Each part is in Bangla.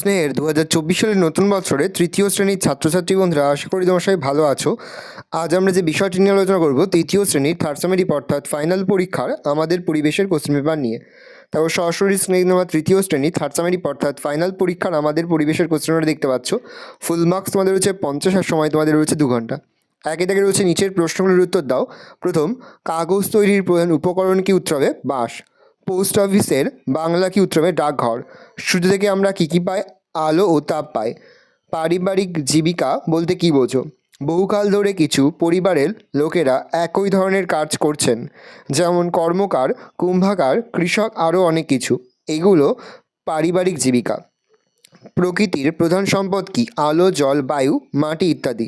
স্নেহের 2024 সালের নতুন বছরে তৃতীয় শ্রেণীর ছাত্রছাত্রী বন্ধুরা, আশা করি তোমার সবাই ভালো আছো। আজ আমরা যে বিষয়টি নিয়ে আলোচনা করব তৃতীয় শ্রেণীর থার্ড সেমিস্টার অর্থাৎ ফাইনাল পরীক্ষার আমাদের পরিবেশের কোশ্চেন পেপার নিয়ে। তারপর সরাসরি স্ক্রিনে নেওয়া তৃতীয় শ্রেণী থার্ড সেমিস্টার অর্থাৎ ফাইনাল পরীক্ষার আমাদের পরিবেশের কোশ্চেন পেপার দেখতে পাচ্ছ। ফুল মার্কস তোমাদের রয়েছে 50 আর সময় তোমাদের রয়েছে 2 ঘন্টা। একে থেকে রয়েছে নিচের প্রশ্নগুলির উত্তর দাও। প্রথম, কাগজ তৈরির প্রধান উপকরণ কি? উত্তর হবে বাঁশ। পোস্ট অফিসের বাংলা কি? উত্তর হবে ডাকঘর। সূর্য থেকে আমরা কী কী পাই? আলো ও তাপ পাই। পারিবারিক জীবিকা বলতে কী বোঝো? বহুকাল ধরে কিছু পরিবারের লোকেরা একই ধরনের কাজ করছেন, যেমন কর্মকার, কুম্ভকার, কৃষক, আরও অনেক কিছু। এগুলো পারিবারিক জীবিকা। প্রকৃতির প্রধান সম্পদ কি? আলো, জল, বায়ু, মাটি ইত্যাদি।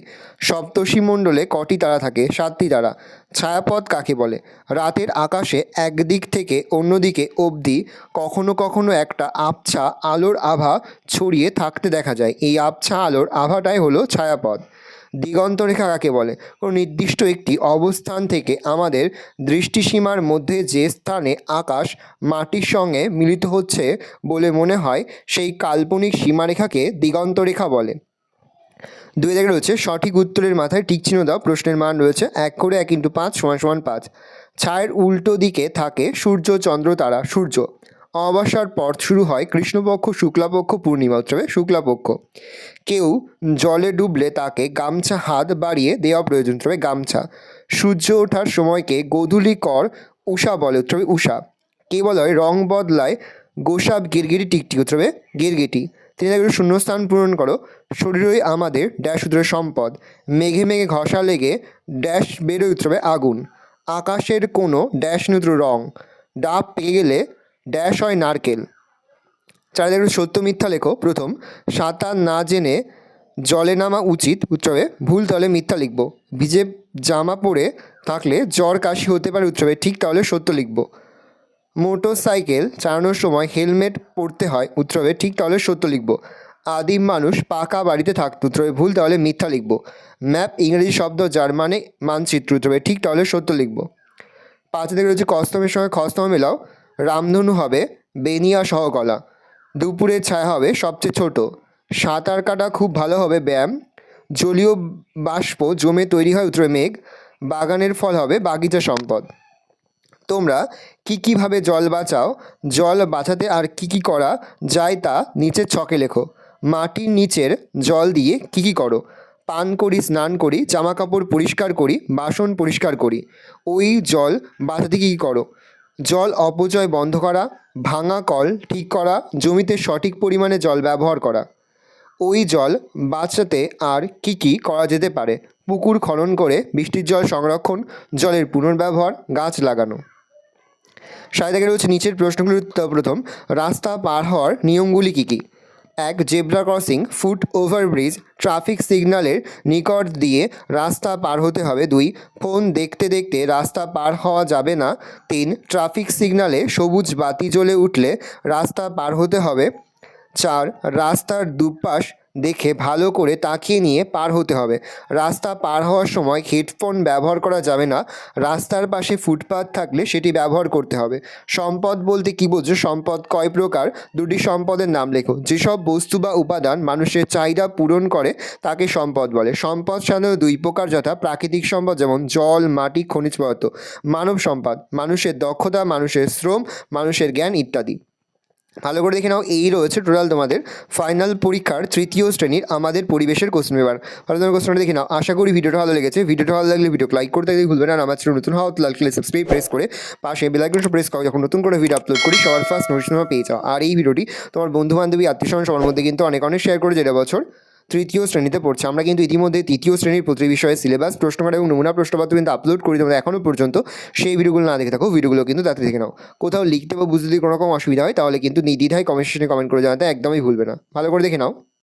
সপ্তর্ষিমণ্ডলে কটি তারা থাকে? 7টি তারা। ছায়াপথ কাকে বলে? রাতের আকাশে একদিক থেকে অন্যদিকে অবধি কখনো কখনো একটা আবছা আলোর আভা ছড়িয়ে থাকতে দেখা যায়। এই আবছা আলোর আভাটাই হলো ছায়াপথ। দিগন্তরেখা কাকে বলে? কোনো নির্দিষ্ট একটি অবস্থান থেকে আমাদের দৃষ্টিসীমার মধ্যে যে স্থানে আকাশ মাটির সঙ্গে মিলিত হচ্ছে বলে মনে হয়, সেই কাল্পনিক সীমারেখাকে দিগন্তরেখা বলে। 2 জায়গায় রয়েছে সঠিক উত্তরের মাথায় টিক চিহ্ন দাও। প্রশ্নের মান রয়েছে 1 করে 1 × 5 = 5। ছায়ের উল্টো দিকে থাকে সূর্য, চন্দ্র, তারা। সূর্য। অমাবস্যার পর শুরু হয় কৃষ্ণপক্ষ, শুক্লাপক্ষ, পূর্ণিমা। উত্তর হবে শুক্লাপক্ষ। কেউ জলে ডুবলে তাকে গামছা হাত বাড়িয়ে দেওয়া প্রয়োজন। উত্তর হবে গামছা। সূর্য ওঠার সময়কে গোধূলিকর উষা বলে। উত্তর হবে উষা। কে বলা হয় রং বদলায় গোসাপ গিরগিটি টিকটিকি? উত্তর হবে গিরগিটি। 3 জায়গায় শূন্যস্থান পূরণ করো। শরীরই আমাদের ড্যাশ উত্তরের সম্পদ। মেঘে মেঘে ঘষা লেগে ড্যাশ বেরোয়। উত্তর হবে আগুন। আকাশের কোনো ড্যাশ নতুন রং। ডাব পেকে গেলে ড্যাশ হয় নারকেল। 4 জায়গায় সত্য মিথ্যা লেখো। প্রথম, সাঁতার না জেনে জলে নামা উচিত। উত্তর হবে ভুল, তাহলে মিথ্যা লিখব। ভিজে জামা পরে থাকলে জ্বর কাশি হতে পারে। উত্তর হবে ঠিক, তাহলে সত্য লিখব। মোটর সাইকেল চালানোর সময় হেলমেট পরতে হয়। উত্তর হবে ঠিক, তাহলে সত্য লিখব। আদিম মানুষ পাকা বাড়িতে থাকত। উত্তর হবে ভুল, তাহলে মিথ্যা লিখব। ম্যাপ ইংরেজি শব্দ যার মানে মানচিত্র। উত্তর হবে ঠিক, তাহলে সত্য লিখব। 5 থেকে রয়েছে কস্তমের সঙ্গে খস্তম মেলাও। রামধনু হবে বেনিয়া সহকলা। দুপুরের ছায়া হবে সবচেয়ে ছোট। সাঁতার কাটা খুব ভালো হবে ব্যায়াম। জলীয় বাষ্প জমে তৈরি হয়। উত্তরে মেঘ। বাগানের ফল হবে বাগিচা সম্পদ। তোমরা কীভাবে জল বাঁচাও? জল বাঁচাতে আর কী করা যায় তা নিচের ছকে লেখো। মাটির নিচের জল দিয়ে কী করো? পান করি, স্নান করি, জামা কাপড় পরিষ্কার করি, বাসন পরিষ্কার করি। ওই জল বাঁচাতে কী করো? জল অপচয় বন্ধ করা, ভাঙা কল ঠিক করা, জমিতে সঠিক পরিমাণে জল ব্যবহার করা। ওই জল বাঁচাতে আর কী করা যেতে পারে? পুকুর খনন করে বৃষ্টির জল সংরক্ষণ, জলের পুনর্ব্যবহার, গাছ লাগানো। 7 জায়গায় রয়েছে নিচের প্রশ্নগুলির উত্তর। প্রথম, রাস্তা পার হওয়ার নিয়মগুলি কী কী? 1, zebra crossing, foot overbridge, traffic সিগন্যালের নিকট দিয়ে রাস্তা পার হতে হবে। 2, ফোন দেখতে দেখতে রাস্তা পার হওয়া যাবে না। 3, ট্রাফিক সিগন্যালে সবুজ বাতি জ্বলে উঠলে রাস্তা পার হতে হবে। 4, রাস্তার দুপাশ দেখে ভালো করে তাকিয়ে নিয়ে পার হতে হবে। রাস্তা পার হওয়ার সময় হেডফোন ব্যবহার করা যাবে না। রাস্তার পাশে ফুটপাত থাকলে সেটি ব্যবহার করতে হবে। সম্পদ বলতে কী বোঝো? সম্পদ কয় প্রকার? 2টি সম্পদের নাম লেখো। যেসব বস্তু বা উপাদান মানুষের চাহিদা পূরণ করে তাকে সম্পদ বলে। সম্পদ সাধারণত 2 প্রকার, যথা প্রাকৃতিক সম্পদ যেমন জল, মাটি, খনিজ পদার্থ। মানব সম্পদ মানুষের দক্ষতা, মানুষের শ্রম, মানুষের জ্ঞান ইত্যাদি। ভালো করে দেখে নাও, এই রয়েছে টোটাল তোমাদের ফাইনাল পরীক্ষার তৃতীয় শ্রেণীর আমাদের পরিবেশের কোশ্চেন পেপার। ভালো তোমার কোশ্চেনটা দেখে নাও। আশা করি ভিডিওটা ভালো লেগেছে। ভিডিওটা ভালো লাগলে ভিডিও লাইক করতে ভুলবে না। আর আমার চ্যানেল নতুন হওয়া লাইক সাবস্ক্রাইব প্রেস করে পাশে বেল আইকনটা প্রেস করো, যখন নতুন করে ভিডিও আপলোড করি সবার ফার্স্ট নোটিফিকেশন পেয়ে যাও। আর এই ভিডিওটি তোমার বন্ধু বান্ধবী, আত্মীয়স্বজন সবার মধ্যে কিন্তু অনেক শেয়ার করে, যেটা বছর তৃতীয় শ্রেণীতে পড়ছে। আমরা কিন্তু ইতিমধ্যে তৃতীয় শ্রেণীর প্রতি বিষয়ে সিলেবাস, প্রশ্নকার এবং নমুনা প্রশ্নপত্র কিন্তু আপলোড করি। তোমরা এখনও পর্যন্ত সেই ভিডিওগুলো না দেখে থাকো, ভিডিওগুলো কিন্তু তাতে দেখে নাও। কোথাও লিখতে বা বুঝতে যদি কোনো রকম অসুবিধা হয় তাহলে কিন্তু নির্দ্বিধায় কমেন্ট সেকশনে কমেন্ট করে জানাতে একদমই ভুলবে না। ভালো করে দেখে নাও।